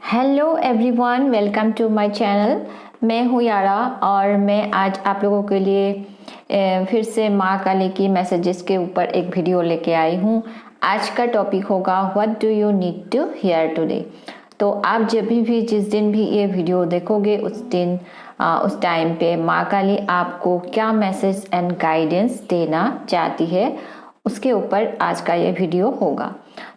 Hello everyone, welcome to my channel. मैं हूँ यारा और मैं आज आप लोगों के लिए फिर से माँ काली की मैसेजेस के ऊपर एक वीडियो लेके आई हूँ। आज का टॉपिक होगा what do you need to hear today. तो आप जब भी जिस दिन भी ये वीडियो देखोगे उस टाइम पे माँ काली आपको क्या मैसेज एंड गाइडेंस देना चाहती है उसके ऊपर आज का ये वीडियो होगा।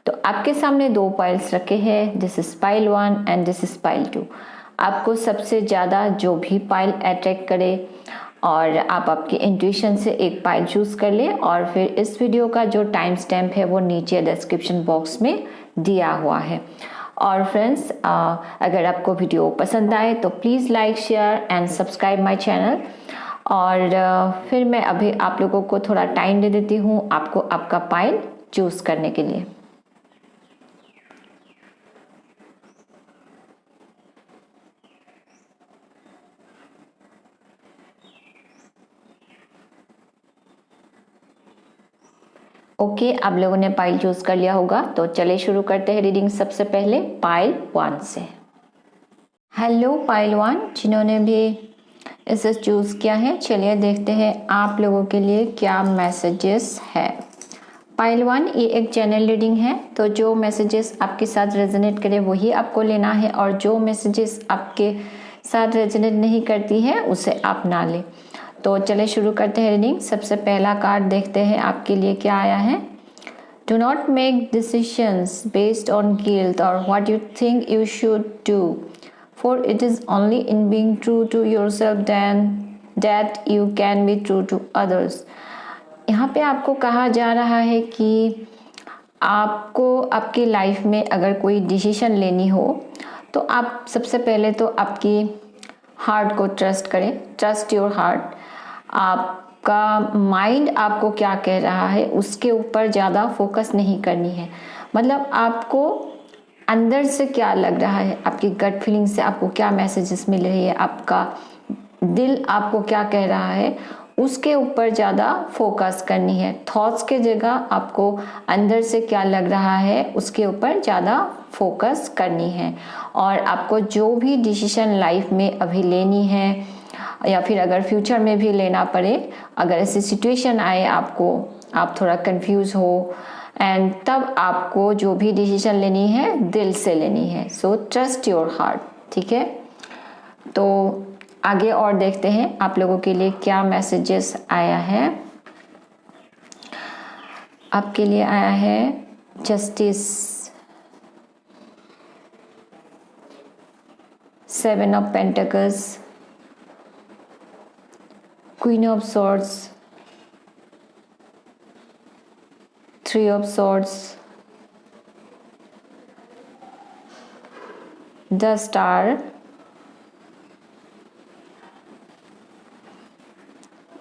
तो आपके सामने दो पाइल्स रखे हैं, this is pile 1 and this is pile 2। आपको सबसे ज़्यादा जो भी पाइल अट्रैक्ट करे और आप आपकी इंट्यूशन से एक पाइल चूज कर ले और फिर इस वीडियो का जो टाइम स्टैम्प है वो नीचे डिस्क्रिप्शन बॉक्स में दिया हुआ है। और फ्रेंड्स, अगर आपको वीडियो पसंद आए तो please like, share and subscribe my channel. और फिर मैं अभी आप लोगों को थोड़ा टाइम दे देती हूँ आपको आपका पाइल चूज करने के लिए। ओके, आप लोगों ने पाइल चूज कर लिया होगा, तो चले शुरू करते हैं रीडिंग। सबसे पहले पाइल 1 से। हेलो पाइल 1, जिन्होंने भी इसे चूज किया है, चलिए देखते हैं आप लोगों के लिए क्या मैसेजेस है। पाइल 1, ये एक जनरल रीडिंग है, तो जो मैसेजेस आपके साथ रेजोनेट करे वही आपको लेना है और जो मैसेजेस आपके साथ रेजोनेट नहीं करती है उसे आप ना लें। तो चले शुरू करते हैं रीडिंग। सबसे पहला कार्ड देखते हैं आपके लिए क्या आया है। Do not make decisions based on guilt और what you think you should do, for it is only in being true to yourself then that you can be true to others. यहाँ पे आपको कहा जा रहा है कि आपको आपकी लाइफ में अगर कोई डिसीजन लेनी हो तो आप सबसे पहले तो आपकी हार्ट को ट्रस्ट करें। Trust your heart. आपका माइंड आपको क्या कह रहा है उसके ऊपर ज़्यादा फोकस नहीं करनी है। मतलब आपको अंदर से क्या लग रहा है, आपकी गट फीलिंग से आपको क्या मैसेजेस मिल रही है, आपका दिल आपको क्या कह रहा है उसके ऊपर ज़्यादा फोकस करनी है। थॉट्स के जगह आपको अंदर से क्या लग रहा है उसके ऊपर ज़्यादा फोकस करनी है। और आपको जो भी डिसीजन लाइफ में अभी लेनी है या फिर अगर फ्यूचर में भी लेना पड़े, अगर ऐसी सिचुएशन आए आपको, आप थोड़ा कंफ्यूज हो एंड तब आपको जो भी डिसीजन लेनी है दिल से लेनी है। So trust your heart. ठीक है, तो आगे और देखते हैं आप लोगों के लिए क्या मैसेजेस आया है। आपके लिए आया है justice, 7 of pentacles, queen of swords, 3 of swords, the star,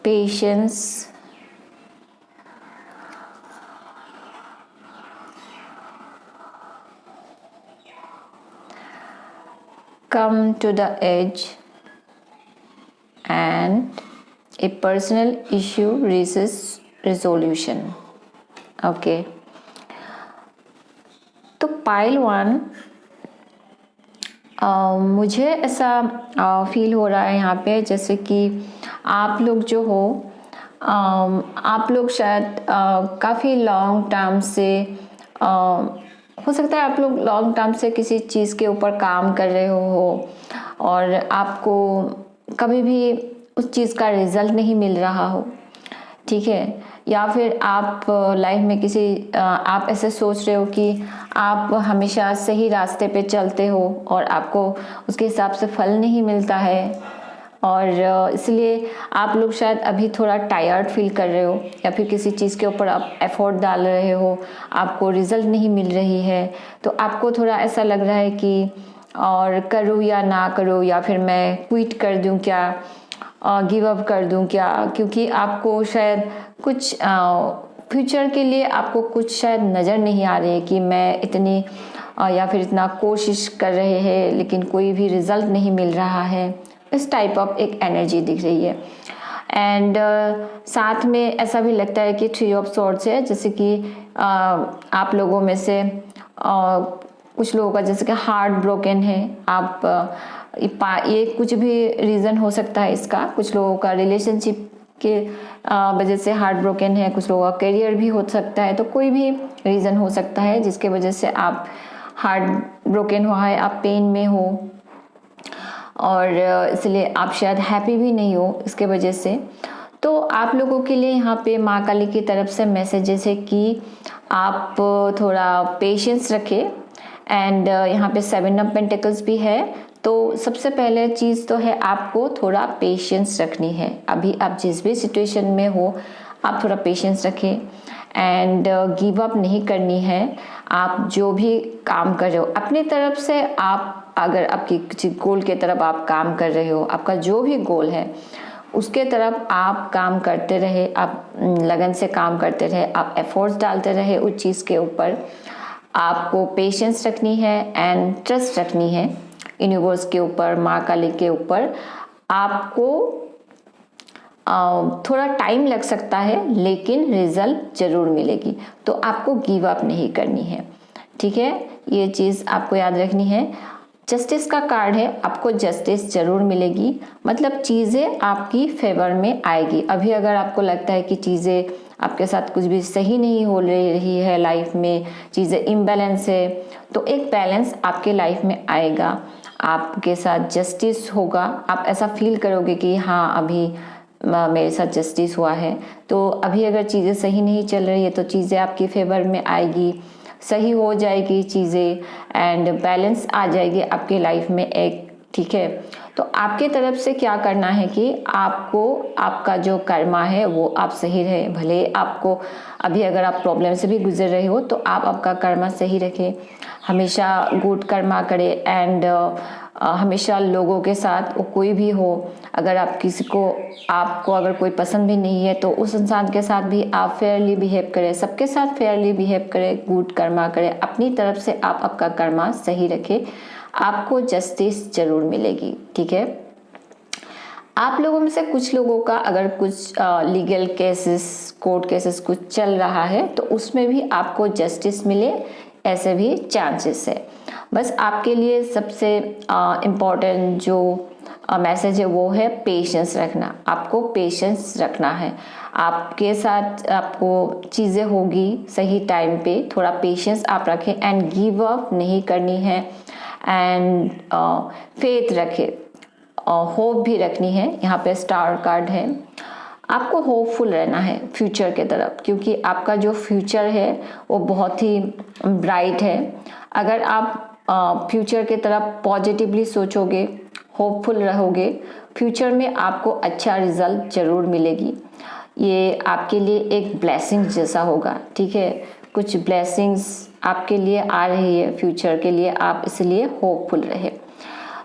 patience, come to the edge, and a personal issue reaches resolution. Okay, तो पाइल 1, मुझे ऐसा फील हो रहा है यहाँ पे जैसे कि आप लोग जो हो, आप लोग शायद काफ़ी लॉन्ग टर्म से, हो सकता है आप लोग लॉन्ग टर्म से किसी चीज़ के ऊपर काम कर रहे हो और आपको कभी भी उस चीज़ का रिजल्ट नहीं मिल रहा हो। ठीक है, या फिर आप लाइफ में किसी आप ऐसे सोच रहे हो कि आप हमेशा सही रास्ते पे चलते हो और आपको उसके हिसाब से फल नहीं मिलता है और इसलिए आप लोग शायद अभी थोड़ा टायर्ड फील कर रहे हो या फिर किसी चीज़ के ऊपर आप एफर्ट डाल रहे हो, आपको रिजल्ट नहीं मिल रही है, तो आपको थोड़ा ऐसा लग रहा है कि और करूँ या ना करूँ, या फिर मैं क्विट कर दूँ क्या, गिव अप कर दूं क्या, क्योंकि आपको शायद कुछ फ्यूचर के लिए आपको कुछ शायद नज़र नहीं आ रही है कि मैं इतनी या फिर इतना कोशिश कर रहे हैं लेकिन कोई भी रिजल्ट नहीं मिल रहा है। इस टाइप ऑफ एक एनर्जी दिख रही है। एंड साथ में ऐसा भी लगता है कि 3 ऑफ सॉर्ड्स है, जैसे कि आप लोगों में से कुछ लोगों का जैसे कि हार्ट ब्रोकन है, आप ये कुछ भी रीज़न हो सकता है इसका। कुछ लोगों का रिलेशनशिप के वजह से हार्ट ब्रोकन है, कुछ लोगों का करियर भी हो सकता है। तो कोई भी रीज़न हो सकता है जिसके वजह से आप हार्ट ब्रोकन हुआ है, आप पेन में हो और इसलिए आप शायद हैप्पी भी नहीं हो इसके वजह से। तो आप लोगों के लिए यहाँ पे माँ काली की तरफ से मैसेजेस है कि आप थोड़ा पेशेंस रखें। एंड यहाँ पे 7 ऑफ पेंटिकल्स भी है। तो सबसे पहले चीज़ तो है आपको थोड़ा पेशेंस रखनी है। अभी आप जिस भी सिचुएशन में हो आप थोड़ा पेशेंस रखें एंड गिव अप नहीं करनी है। आप जो भी काम कर रहे हो अपनी तरफ से, आप अगर आपकी किसी गोल के तरफ आप काम कर रहे हो, आपका जो भी गोल है उसके तरफ आप काम करते रहे, आप लगन से काम करते रहे, आप एफर्ट्स डालते रहे उस चीज़ के ऊपर। आपको पेशेंस रखनी है एंड ट्रस्ट रखनी है यूनिवर्स के ऊपर, माँ काली के ऊपर। आपको थोड़ा टाइम लग सकता है लेकिन रिजल्ट जरूर मिलेगी। तो आपको गिव अप नहीं करनी है, ठीक है। ये चीज़ आपको याद रखनी है। जस्टिस का कार्ड है, आपको जस्टिस जरूर मिलेगी, मतलब चीज़ें आपकी फेवर में आएगी। अभी अगर आपको लगता है कि चीज़ें आपके साथ कुछ भी सही नहीं हो रही है, लाइफ में चीज़ें इम्बैलेंस है, तो एक बैलेंस आपके लाइफ में आएगा, आपके साथ जस्टिस होगा। आप ऐसा फील करोगे कि हाँ अभी मेरे साथ जस्टिस हुआ है। तो अभी अगर चीज़ें सही नहीं चल रही है तो चीज़ें आपकी फेवर में आएगी, सही हो जाएगी चीज़ें एंड बैलेंस आ जाएगी आपकी लाइफ में एक, ठीक है। तो आपके तरफ से क्या करना है कि आपको आपका जो कर्मा है वो आप सही रहे। भले आपको अभी अगर आप प्रॉब्लम से भी गुजर रहे हो तो आप आपका कर्मा सही रखें, हमेशा गुड कर्मा करें एंड हमेशा लोगों के साथ, वो कोई भी हो, अगर आप किसी को, आपको अगर कोई पसंद भी नहीं है तो उस इंसान के साथ भी आप फेयरली बिहेव करें, सबके साथ फेयरली बिहेव करें, गुड कर्मा करें। अपनी तरफ से आप आपका कर्मा सही रखें, आपको जस्टिस जरूर मिलेगी, ठीक है। आप लोगों में से कुछ लोगों का अगर कुछ लीगल केसेस, कोर्ट केसेस कुछ चल रहा है तो उसमें भी आपको जस्टिस मिले, ऐसे भी चांसेस है। बस आपके लिए सबसे इम्पोर्टेंट जो मैसेज है वो है पेशेंस रखना। आपको पेशेंस रखना है, आपके साथ आपको चीज़ें होगी सही टाइम पे, थोड़ा पेशेंस आप रखें एंड गिव अप नहीं करनी है एंड फेथ रखें, होप भी रखनी है। यहाँ पे स्टार कार्ड है, आपको होपफुल रहना है फ्यूचर के तरफ, क्योंकि आपका जो फ्यूचर है वो बहुत ही ब्राइट है। अगर आप फ्यूचर के तरफ पॉजिटिवली सोचोगे, होपफुल रहोगे, फ्यूचर में आपको अच्छा रिजल्ट जरूर मिलेगी। ये आपके लिए एक ब्लेसिंग जैसा होगा, ठीक है। कुछ ब्लेसिंग्स आपके लिए आ रही है फ्यूचर के लिए, आप इसलिए होपफुल रहे।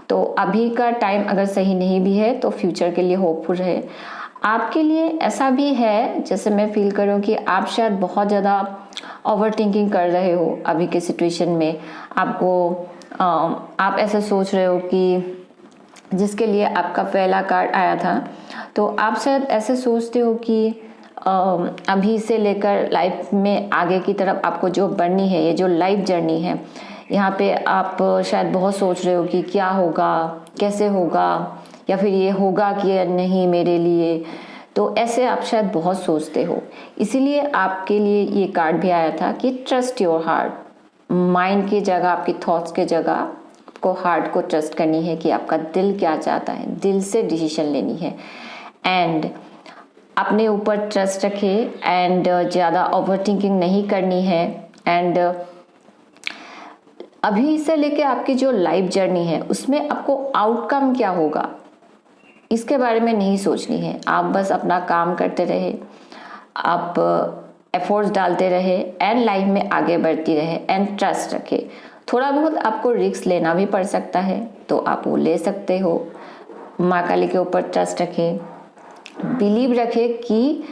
तो अभी का टाइम अगर सही नहीं भी है तो फ्यूचर के लिए होपफुल रहे। आपके लिए ऐसा भी है, जैसे मैं फील करूँ कि आप शायद बहुत ज़्यादा ओवर थिंकिंग कर रहे हो अभी के सिचुएशन में। आपको आप ऐसा सोच रहे हो कि जिसके लिए आपका पहला कार्ड आया था, तो आप शायद ऐसे सोचते हो कि अभी से लेकर लाइफ में आगे की तरफ आपको जो बढ़नी है, ये जो लाइफ जर्नी है, यहाँ पे आप शायद बहुत सोच रहे हो कि क्या होगा, कैसे होगा, या फिर ये होगा कि नहीं मेरे लिए। तो ऐसे आप शायद बहुत सोचते हो, इसीलिए आपके लिए ये कार्ड भी आया था कि ट्रस्ट योर हार्ट। माइंड की जगह, आपकी थॉट्स के जगह आपको हार्ट को ट्रस्ट करनी है कि आपका दिल क्या चाहता है, दिल से डिसीजन लेनी है एंड अपने ऊपर ट्रस्ट रखें एंड ज़्यादा ओवर थिंकिंग नहीं करनी है। एंड अभी से लेके आपकी जो लाइफ जर्नी है उसमें आपको आउटकम क्या होगा इसके बारे में नहीं सोचनी है। आप बस अपना काम करते रहे, आप एफर्ट्स डालते रहे एंड लाइफ में आगे बढ़ती रहे एंड ट्रस्ट रखे। थोड़ा बहुत आपको रिस्क लेना भी पड़ सकता है तो आप वो ले सकते हो। माँ काली के ऊपर ट्रस्ट रखें, बिलीव रखें कि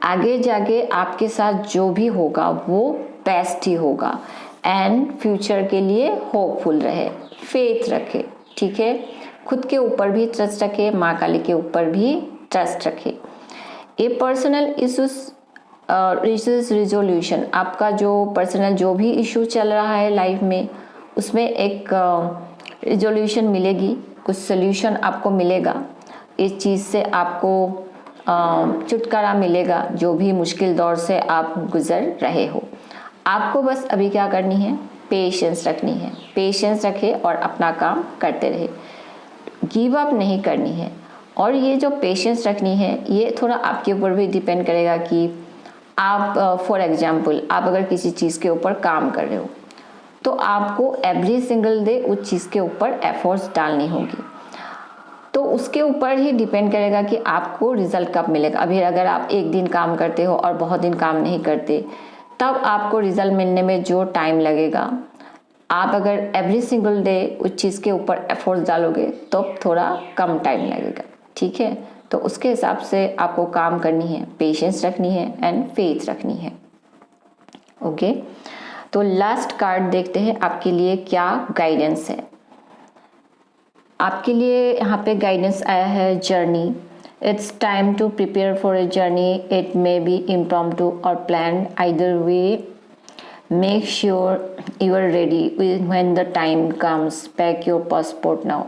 आगे जाके आपके साथ जो भी होगा वो बेस्ट ही होगा एंड फ्यूचर के लिए होपफुल रहे, फेथ रखे, ठीक है। खुद के ऊपर भी ट्रस्ट रखे, माँ काली के ऊपर भी ट्रस्ट रखे। ये पर्सनल इश्यूज रिजोल्यूशन, आपका जो पर्सनल जो भी इशू चल रहा है लाइफ में उसमें एक रिजोल्यूशन मिलेगी, कुछ सोल्यूशन आपको मिलेगा, इस चीज़ से आपको छुटकारा मिलेगा, जो भी मुश्किल दौर से आप गुजर रहे हो। आपको बस अभी क्या करनी है, पेशेंस रखनी है। पेशेंस रखे और अपना काम करते रहे, गिव अप नहीं करनी है। और ये जो पेशेंस रखनी है ये थोड़ा आपके ऊपर भी डिपेंड करेगा कि आप फॉर एग्जांपल आप अगर किसी चीज़ के ऊपर काम कर रहे हो तो आपको एवरी सिंगल डे उस चीज़ के ऊपर एफर्ट्स डालनी होगी। तो उसके ऊपर ही डिपेंड करेगा कि आपको रिजल्ट कब मिलेगा। अभी अगर आप एक दिन काम करते हो और बहुत दिन काम नहीं करते, तब आपको रिजल्ट मिलने में जो टाइम लगेगा, आप अगर एवरी सिंगल डे उस चीज़ के ऊपर एफर्ट्स डालोगे तो थोड़ा कम टाइम लगेगा। ठीक है, तो उसके हिसाब से आपको काम करनी है, पेशेंस रखनी है एंड फेथ रखनी है। ओके, तो लास्ट कार्ड देखते हैं आपके लिए क्या गाइडेंस है। आपके लिए यहाँ पे गाइडेंस आया है journey. It's time to prepare for a journey, it may be impromptu और plan, either way make sure you are ready when the time comes, pack your passport now.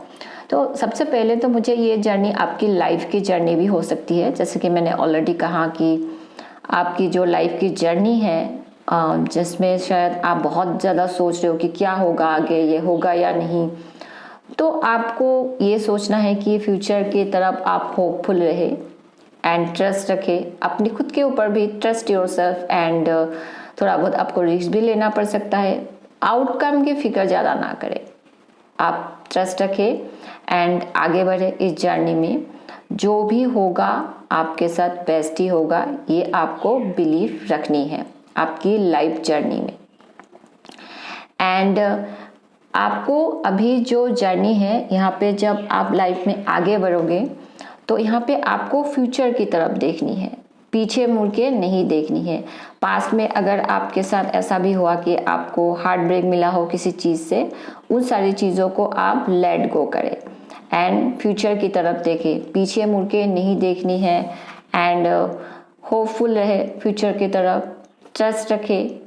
तो सबसे पहले तो मुझे ये जर्नी आपकी लाइफ की जर्नी भी हो सकती है, जैसे कि मैंने ऑलरेडी कहा कि आपकी जो लाइफ की जर्नी है जिसमें शायद आप बहुत ज़्यादा सोच रहे हो कि क्या होगा आगे, ये होगा या नहीं, तो आपको ये सोचना है कि फ्यूचर की तरफ आप होपफुल रहे एंड ट्रस्ट रखें अपने खुद के ऊपर भी, ट्रस्ट योरसेल्फ एंड थोड़ा बहुत आपको रिस्क भी लेना पड़ सकता है। आउटकम की फिक्र ज़्यादा ना करें, आप ट्रस्ट रखें एंड आगे बढ़े इस जर्नी में। जो भी होगा आपके साथ बेस्ट ही होगा, ये आपको बिलीव रखनी है आपकी लाइफ जर्नी में। एंड आपको अभी जो जर्नी है यहाँ पे जब आप लाइफ में आगे बढ़ोगे तो यहाँ पे आपको फ्यूचर की तरफ देखनी है, पीछे मुड़ के नहीं देखनी है। पास्ट में अगर आपके साथ ऐसा भी हुआ कि आपको हार्ट ब्रेक मिला हो किसी चीज़ से, उन सारी चीज़ों को आप लेट गो करें एंड फ्यूचर की तरफ देखें, पीछे मुड़ के नहीं देखनी है एंड होपफुल रहे फ्यूचर की तरफ, ट्रस्ट रखें।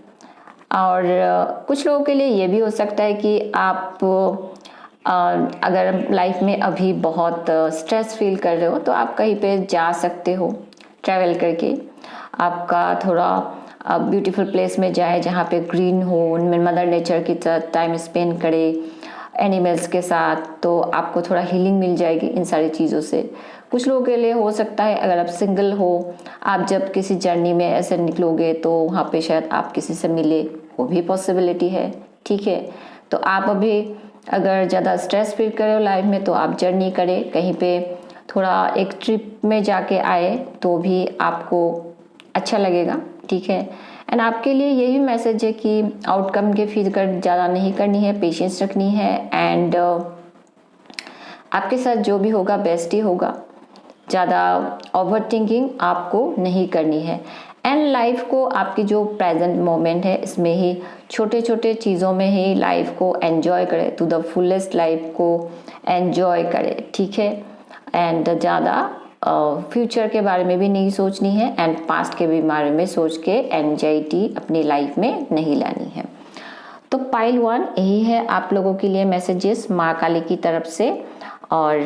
और कुछ लोगों के लिए ये भी हो सकता है कि आप अगर लाइफ में अभी बहुत स्ट्रेस फील कर रहे हो तो आप कहीं पे जा सकते हो ट्रैवल करके, आपका थोड़ा ब्यूटीफुल प्लेस में जाए जहाँ पे ग्रीन हो, उनमें मदर नेचर की साथ टाइम स्पेंड करे, एनिमल्स के साथ, तो आपको थोड़ा हीलिंग मिल जाएगी इन सारी चीज़ों से। कुछ लोगों के लिए हो सकता है अगर आप सिंगल हो, आप जब किसी जर्नी में ऐसे निकलोगे तो वहाँ पे शायद आप किसी से मिले, वो भी पॉसिबिलिटी है। ठीक है, तो आप अभी अगर ज़्यादा स्ट्रेस फील कर रहे हो लाइफ में तो आप जर्नी करें, कहीं पे थोड़ा एक ट्रिप में जाके आए तो भी आपको अच्छा लगेगा। ठीक है, एंड आपके लिए ये भी मैसेज है कि आउटकम के फिक्र ज़्यादा नहीं करनी है, पेशेंस रखनी है एंड आपके साथ जो भी होगा बेस्ट ही होगा। ज़्यादा ओवर थिंकिंग आपको नहीं करनी है एंड लाइफ को, आपकी जो प्रेजेंट मोमेंट है इसमें ही छोटे छोटे चीज़ों में ही लाइफ को एंजॉय करें, टू द फुलेस्ट लाइफ को एंजॉय करें। ठीक है, एंड ज़्यादा फ्यूचर के बारे में भी नहीं सोचनी है एंड पास्ट के भी बारे में सोच के एंजाइटी अपनी लाइफ में नहीं लानी है। तो पाइल 1 यही है आप लोगों के लिए मैसेजेस माँ काली की तरफ से। और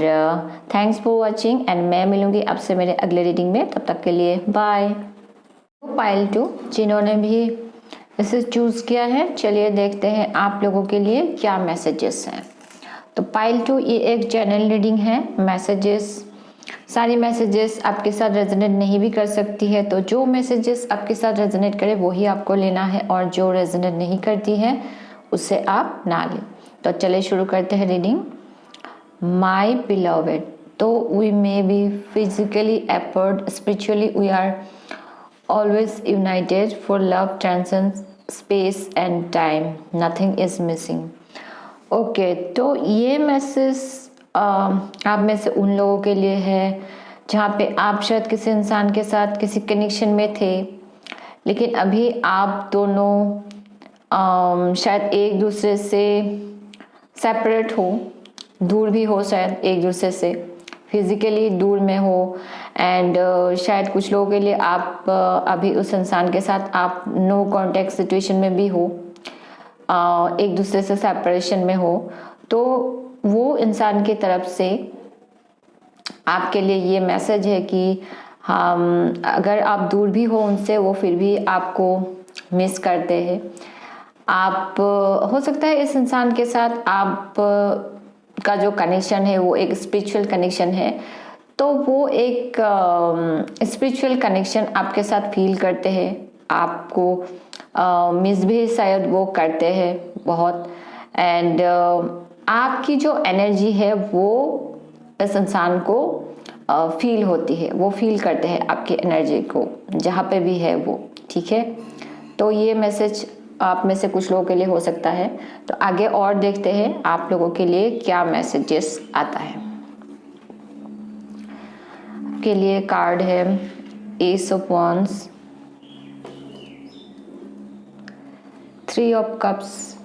थैंक्स फॉर वॉचिंग एंड मैं मिलूंगी आपसे मेरे अगले रीडिंग में, तब तक के लिए बाय। पाइल 2 जिन्होंने भी इसे चूज़ किया है, चलिए देखते हैं आप लोगों के लिए क्या मैसेजेस हैं। तो पाइल 2 ये एक जनरल रीडिंग है। मैसेजेस, सारी मैसेजेस आपके साथ रेजोनेट नहीं भी कर सकती है, तो जो मैसेजेस आपके साथ रेजोनेट करे वही आपको लेना है और जो रेजोनेट नहीं करती है उसे आप ना लें। तो चलिए शुरू करते हैं reading. My beloved, though we may be physically apart, spiritually we are always united, for love transcends space and time, nothing is missing। Okay, तो ये मैसेज आप में से उन लोगों के लिए है जहाँ पे आप शायद किसी इंसान के साथ किसी कनेक्शन में थे, लेकिन अभी आप दोनों शायद एक दूसरे से सेपरेट हो, दूर भी हो, शायद एक दूसरे से फिजिकली दूर में हो एंड शायद कुछ लोगों के लिए आप अभी उस इंसान के साथ आप नो कांटेक्ट सिचुएशन में भी हो। एक दूसरे से सेपरेशन में हो, तो वो इंसान की तरफ से आपके लिए ये मैसेज है कि हम अगर आप दूर भी हो उनसे, वो फिर भी आपको मिस करते हैं। आप हो सकता है इस इंसान के साथ आप का जो कनेक्शन है वो एक स्पिरिचुअल कनेक्शन है, तो वो एक स्पिरिचुअल कनेक्शन आपके साथ फील करते हैं, आपको मिस भी शायद वो करते हैं बहुत। एंड आपकी जो एनर्जी है वो इस इंसान को फील होती है, वो फील करते हैं आपकी एनर्जी को जहाँ पे भी है वो, ठीक है। तो ये मैसेज आप में से कुछ लोगों के लिए हो सकता है। तो आगे और देखते हैं आप लोगों के लिए क्या मैसेजेस आता है। के लिए कार्ड है S of wands, 3 of cups,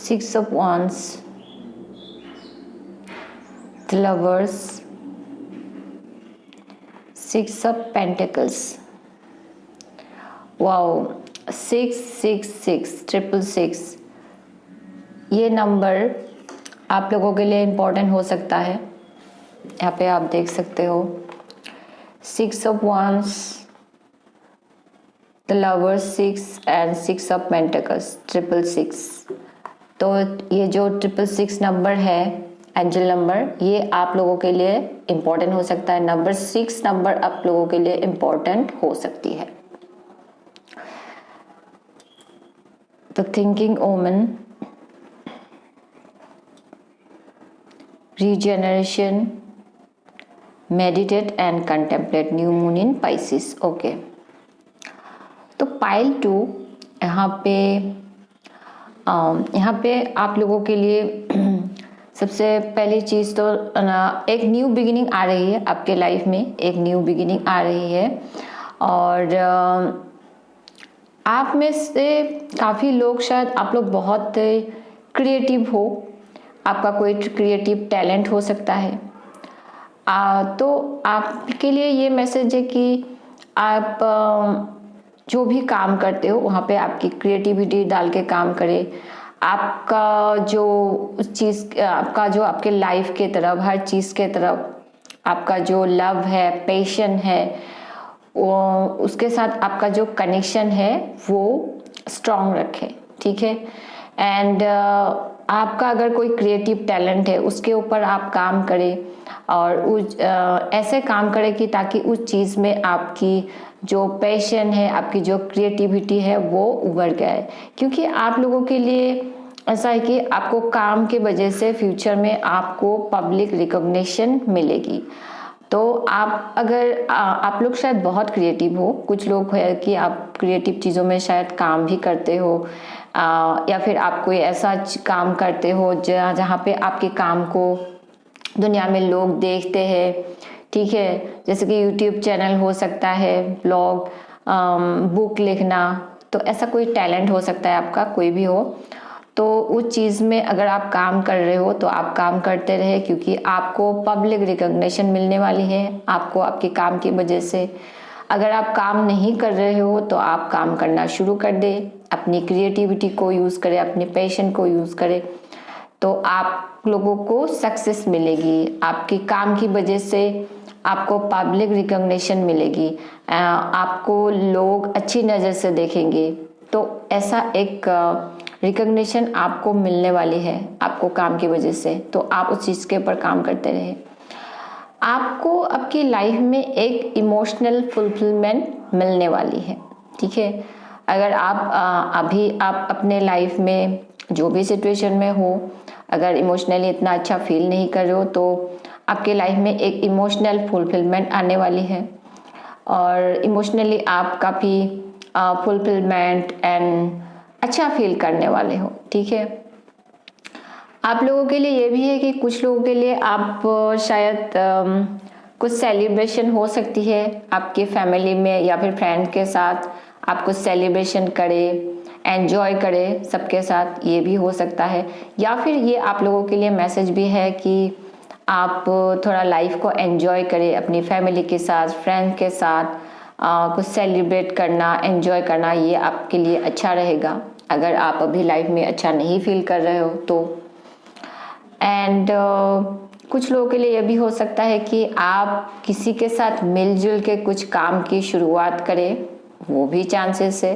6 of wands, the lovers, 6 of pentacles. Wow, 666 666 ये नंबर आप लोगों के लिए इम्पोर्टेंट हो सकता है। यहाँ पे आप देख सकते हो 6 of wands, the lovers 6 and 6 of pentacles, 666। तो ये जो 666 नंबर है, एंजल नंबर, ये आप लोगों के लिए इम्पोर्टेंट हो सकता है। नंबर 6 नंबर आप लोगों के लिए इम्पोर्टेंट हो सकती है। द थिंकिंग ओमन, regeneration, meditate and contemplate, new moon in Pisces. Okay, तो पाइल 2 यहाँ पे आप लोगों के लिए सबसे पहली चीज़ तो एक न्यू बिगिनिंग आ रही है आपके लाइफ में, एक न्यू बिगिनिंग आ रही है। और आप में से काफ़ी लोग, शायद आप लोग बहुत क्रिएटिव हो, आपका कोई क्रिएटिव टैलेंट हो सकता है। तो आपके लिए ये मैसेज है कि आप जो भी काम करते हो वहाँ पे आपकी क्रिएटिविटी डाल के काम करें। आपका जो चीज़, आपका जो आपके लाइफ के तरफ, हर चीज़ के तरफ आपका जो लव है, पैशन है, वो उसके साथ आपका जो कनेक्शन है वो स्ट्रॉन्ग रखें, ठीक है। एंड आपका अगर कोई क्रिएटिव टैलेंट है उसके ऊपर आप काम करें, और ऐसे काम करें कि ताकि उस चीज़ में आपकी जो पैशन है, आपकी जो क्रिएटिविटी है वो उभर गए। क्योंकि आप लोगों के लिए ऐसा है कि आपको काम के वजह से फ्यूचर में आपको पब्लिक रिकॉग्निशन मिलेगी। तो आप अगर आप लोग शायद बहुत क्रिएटिव हो, कुछ लोग है कि आप क्रिएटिव चीज़ों में शायद काम भी करते हो, या फिर आप कोई ऐसा काम करते हो जहाँ पे आपके काम को दुनिया में लोग देखते हैं, ठीक है। जैसे कि यूट्यूब चैनल हो सकता है, ब्लॉग, बुक लिखना, तो ऐसा कोई टैलेंट हो सकता है आपका, कोई भी हो। तो उस चीज़ में अगर आप काम कर रहे हो तो आप काम करते रहे, क्योंकि आपको पब्लिक रिकॉग्निशन मिलने वाली है आपको आपके काम की वजह से। अगर आप काम नहीं कर रहे हो तो आप काम करना शुरू कर दे, अपनी क्रिएटिविटी को यूज़ करें, अपने पैशन को यूज़ करें, तो आप लोगों को सक्सेस मिलेगी। आपके काम की वजह से आपको पब्लिक रिकॉग्निशन मिलेगी, आपको लोग अच्छी नज़र से देखेंगे। तो ऐसा एक रिकॉग्निशन आपको मिलने वाली है आपको काम की वजह से। तो आप उस चीज़ के ऊपर काम करते रहे। आपको आपकी लाइफ में एक इमोशनल फुलफिलमेंट मिलने वाली है, ठीक है। अगर आप अभी आप अपने लाइफ में जो भी सिचुएशन में हो, अगर इमोशनली इतना अच्छा फील नहीं कर रहे हो, तो आपके लाइफ में एक इमोशनल फुलफिलमेंट आने वाली है, और इमोशनली आप काफ़ी फुलफिलमेंट एंड अच्छा फील करने वाले हो, ठीक है। आप लोगों के लिए ये भी है कि कुछ लोगों के लिए आप शायद कुछ सेलिब्रेशन हो सकती है आपके फैमिली में या फिर फ्रेंड के साथ, आप कुछ सेलिब्रेशन करें, एंजॉय करें सबके साथ, ये भी हो सकता है। या फिर ये आप लोगों के लिए मैसेज भी है कि आप थोड़ा लाइफ को एंजॉय करें अपनी फैमिली के साथ, फ्रेंड के साथ, कुछ सेलिब्रेट करना, एंजॉय करना, ये आपके लिए अच्छा रहेगा अगर आप अभी लाइफ में अच्छा नहीं फील कर रहे हो तो। एंड कुछ लोगों के लिए यह भी हो सकता है कि आप किसी के साथ मिलजुल के कुछ काम की शुरुआत करें, वो भी चांसेस है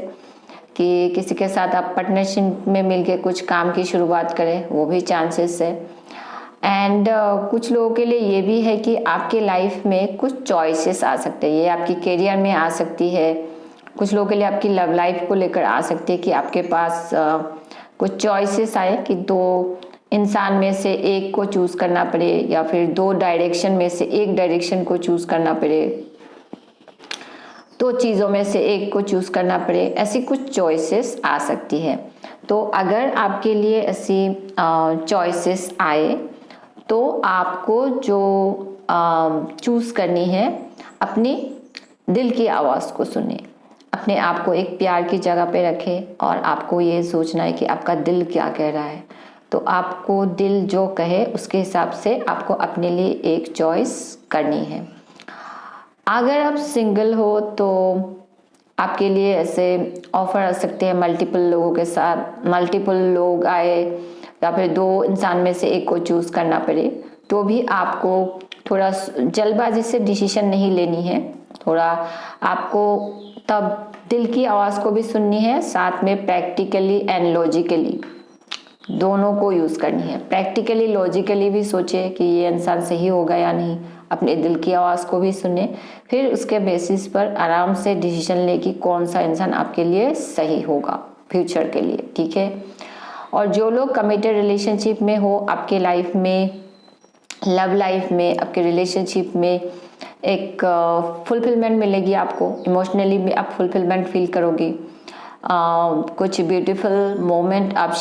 कि किसी के साथ आप पार्टनरशिप में मिलके कुछ काम की शुरुआत करें, वो भी चांसेस है। एंड कुछ लोगों के लिए ये भी है कि आपके लाइफ में कुछ चॉइसेस आ सकते हैं, ये आपकी करियर में आ सकती है, कुछ लोगों के लिए आपकी लव लाइफ को लेकर आ सकती है कि आपके पास कुछ चॉइसेस आए कि दो इंसान में से एक को चूज करना पड़े या फिर दो डायरेक्शन में से एक डायरेक्शन को चूज करना पड़े, दो चीज़ों में से एक को चूज करना पड़े, ऐसी कुछ चॉइसेस आ सकती है। तो अगर आपके लिए ऐसी चॉइसेस आए तो आपको जो चूज करनी है, अपनी दिल की आवाज़ को सुने, अपने आप को एक प्यार की जगह पे रखें और आपको ये सोचना है कि आपका दिल क्या कह रहा है। तो आपको दिल जो कहे उसके हिसाब से आपको अपने लिए एक चॉइस करनी है। अगर आप सिंगल हो तो आपके लिए ऐसे ऑफर आ सकते हैं मल्टीपल लोगों के साथ, मल्टीपल लोग आए या फिर दो इंसान में से एक को चूज करना पड़े, तो भी आपको थोड़ा जल्दबाजी से डिसीजन नहीं लेनी है। थोड़ा आपको तब दिल की आवाज़ को भी सुननी है, साथ में प्रैक्टिकली एंड लॉजिकली दोनों को यूज़ करनी है। प्रैक्टिकली लॉजिकली भी सोचे कि ये इंसान सही होगा या नहीं, अपने दिल की आवाज़ को भी सुने, फिर उसके बेसिस पर आराम से डिसीजन ले कि कौन सा इंसान आपके लिए सही होगा फ्यूचर के लिए, ठीक है। और जो लोग कमिटेड रिलेशनशिप में हो, आपके लाइफ में, लव लाइफ में, आपके रिलेशनशिप में एक फुलफिलमेंट मिलेगी आपको, इमोशनली भी आप फुलफिलमेंट फील करोगे। कुछ ब्यूटीफुल मोमेंट आप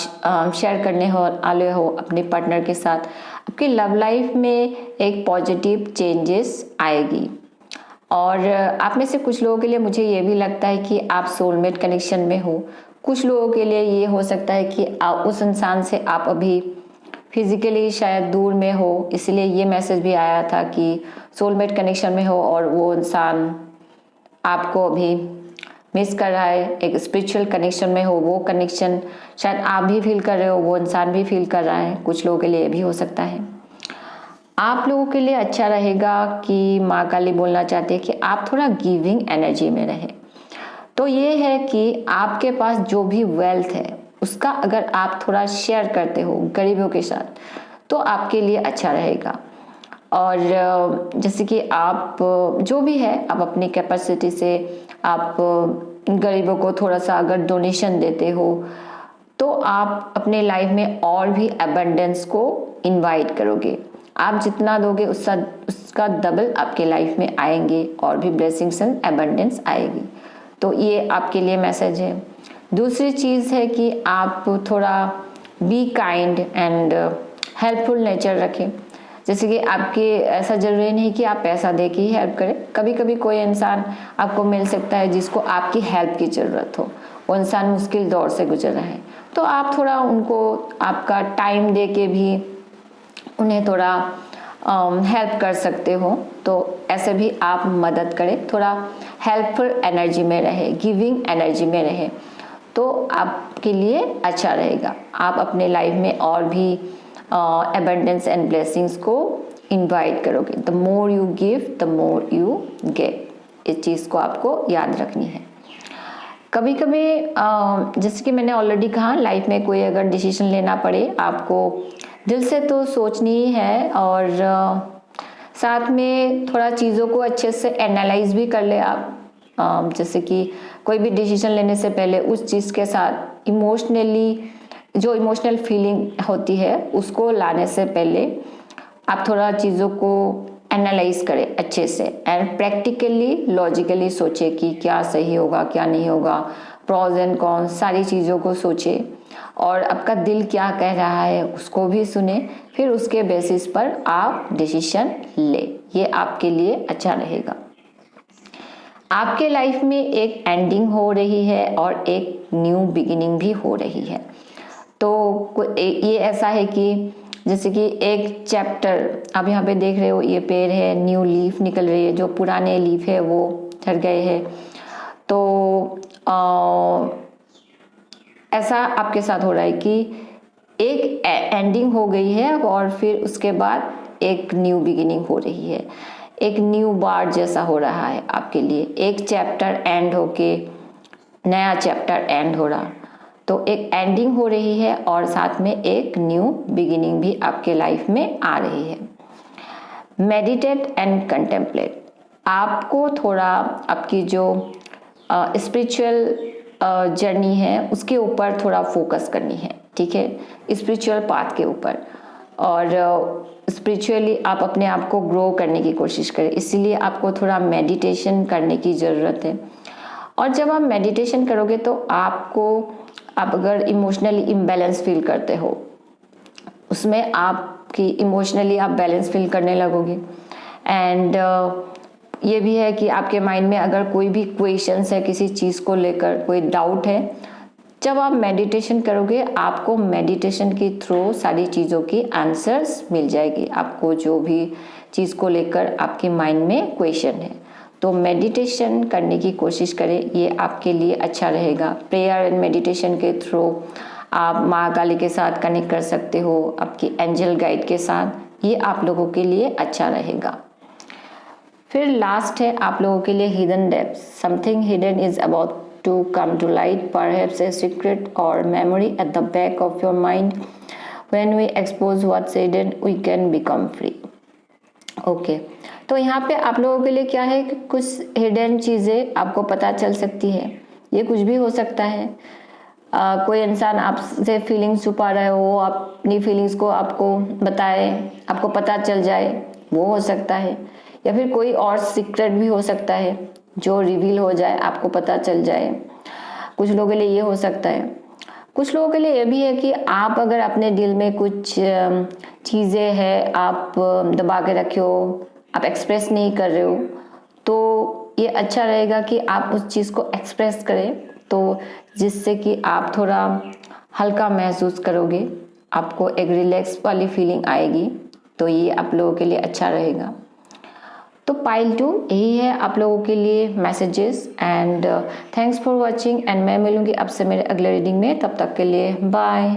शेयर करने वाले हो अपने पार्टनर के साथ, आपकी लव लाइफ में एक पॉजिटिव चेंजेस आएगी। और आप में से कुछ लोगों के लिए मुझे ये भी लगता है कि आप सोलमेट कनेक्शन में हो। कुछ लोगों के लिए ये हो सकता है कि उस इंसान से आप अभी फिजिकली शायद दूर में हो, इसलिए ये मैसेज भी आया था कि सोलमेट कनेक्शन में हो और वो इंसान आपको अभी मिस कर रहा है, एक स्पिरिचुअल कनेक्शन में हो, वो कनेक्शन शायद आप भी फील कर रहे हो, वो इंसान भी फील कर रहा है। कुछ लोगों के लिए भी हो सकता है। आप लोगों के लिए अच्छा रहेगा कि माँ काली बोलना चाहते हैं कि आप थोड़ा गिविंग एनर्जी में रहें। तो ये है कि आपके पास जो भी वेल्थ है उसका अगर आप थोड़ा शेयर करते हो गरीबों के साथ तो आपके लिए अच्छा रहेगा। और जैसे कि आप जो भी है आप अपनी कैपेसिटी से आप गरीबों को थोड़ा सा अगर डोनेशन देते हो तो आप अपने लाइफ में और भी अबंडेंस को इनवाइट करोगे। आप जितना दोगे उसका डबल आपके लाइफ में आएंगे और भी ब्लेसिंग्स एंड अबंडेंस आएगी। तो ये आपके लिए मैसेज है। दूसरी चीज़ है कि आप थोड़ा be kind and helpful nature रखें। जैसे कि आपके ऐसा जरूरी नहीं कि आप पैसा दे के ही हेल्प करें, कभी कभी कोई इंसान आपको मिल सकता है जिसको आपकी हेल्प की ज़रूरत हो, वो इंसान मुश्किल दौर से गुजर रहा है, तो आप थोड़ा उनको आपका टाइम दे के भी उन्हें थोड़ा हेल्प कर सकते हो। तो ऐसे भी आप मदद करें, थोड़ा हेल्पफुल एनर्जी में रहे, गिविंग एनर्जी में रहे तो आपके लिए अच्छा रहेगा। आप अपने लाइफ में और भी abundance and blessings को इनवाइट करोगे। The more you give the more you get, इस चीज़ को आपको याद रखनी है। कभी कभी जैसे कि मैंने ऑलरेडी कहा, लाइफ में कोई अगर डिसीजन लेना पड़े आपको दिल से तो सोचनी ही है और साथ में थोड़ा चीज़ों को अच्छे से एनालाइज भी कर ले आप। जैसे कि कोई भी डिसीजन लेने से पहले उस चीज़ के साथ इमोशनली जो इमोशनल फीलिंग होती है उसको लाने से पहले आप थोड़ा चीज़ों को एनालाइज करें अच्छे से एंड प्रैक्टिकली लॉजिकली सोचे कि क्या सही होगा क्या नहीं होगा, प्रॉज एंड कॉन्स सारी चीज़ों को सोचे और आपका दिल क्या कह रहा है उसको भी सुने, फिर उसके बेसिस पर आप डिसीजन ले। ये आपके लिए अच्छा रहेगा। आपके लाइफ में एक एंडिंग हो रही है और एक न्यू बिगिनिंग भी हो रही है। तो ये ऐसा है कि जैसे कि एक चैप्टर आप यहाँ पे देख रहे हो, ये पेड़ है, न्यू लीफ निकल रही है, जो पुराने लीफ है वो डर गए हैं। तो ऐसा आपके साथ हो रहा है कि एक एंडिंग हो गई है और फिर उसके बाद एक न्यू बिगिनिंग हो रही है, एक न्यू बार जैसा हो रहा है आपके लिए। एक चैप्टर एंड होके नया चैप्टर एंड हो रहा, तो एक एंडिंग हो रही है और साथ में एक न्यू बिगिनिंग भी आपके लाइफ में आ रही है। मेडिटेट एंड कंटेम्पलेट, आपको थोड़ा आपकी जो स्पिरिचुअल जर्नी है उसके ऊपर थोड़ा फोकस करनी है, ठीक है, स्पिरिचुअल पाथ के ऊपर। और स्पिरिचुअली आप अपने आप को ग्रो करने की कोशिश करें, इसीलिए आपको थोड़ा मेडिटेशन करने की ज़रूरत है। और जब आप मेडिटेशन करोगे तो आप अगर इमोशनली इम्बैलेंस फील करते हो, उसमें आपकी इमोशनली आप बैलेंस फील करने लगोगे। एंड ये भी है कि आपके माइंड में अगर कोई भी क्वेश्चंस है, किसी चीज़ को लेकर कोई डाउट है, जब आप मेडिटेशन करोगे आपको मेडिटेशन के थ्रू सारी चीज़ों की आंसर्स मिल जाएगी। आपको जो भी चीज़ को लेकर आपके माइंड में क्वेश्चन है तो मेडिटेशन करने की कोशिश करें, ये आपके लिए अच्छा रहेगा। प्रेयर एंड मेडिटेशन के थ्रू आप माँ काली के साथ कनेक्ट कर सकते हो, आपकी एंजल गाइड के साथ, ये आप लोगों के लिए अच्छा रहेगा। फिर लास्ट है आप लोगों के लिए hidden depth, something hidden is about to come to light, perhaps a secret or memory at the back of your mind. When we expose what's hidden, we can become free. Okay. तो यहाँ पे आप लोगों के लिए क्या है कि कुछ हिडन चीज़ें आपको पता चल सकती है। ये कुछ भी हो सकता है, कोई इंसान आपसे फीलिंग्स छुपा रहे हो, वो अपनी फीलिंग्स को आपको बताए, आपको पता चल जाए, वो हो सकता है। या फिर कोई और सीक्रेट भी हो सकता है जो रिवील हो जाए, आपको पता चल जाए। कुछ लोगों के लिए ये हो सकता है। कुछ लोगों के लिए ये भी है कि आप अगर अपने दिल में कुछ चीज़ें हैं आप दबा के रखे हो, आप एक्सप्रेस नहीं कर रहे हो, तो ये अच्छा रहेगा कि आप उस चीज़ को एक्सप्रेस करें, तो जिससे कि आप थोड़ा हल्का महसूस करोगे, आपको एक रिलैक्स वाली फीलिंग आएगी, तो ये आप लोगों के लिए अच्छा रहेगा। तो पाइल 2 यही है आप लोगों के लिए messages. And thanks for watching, and मैं मिलूंगी आपसे मेरे अगले रीडिंग में। तब तक के लिए बाय।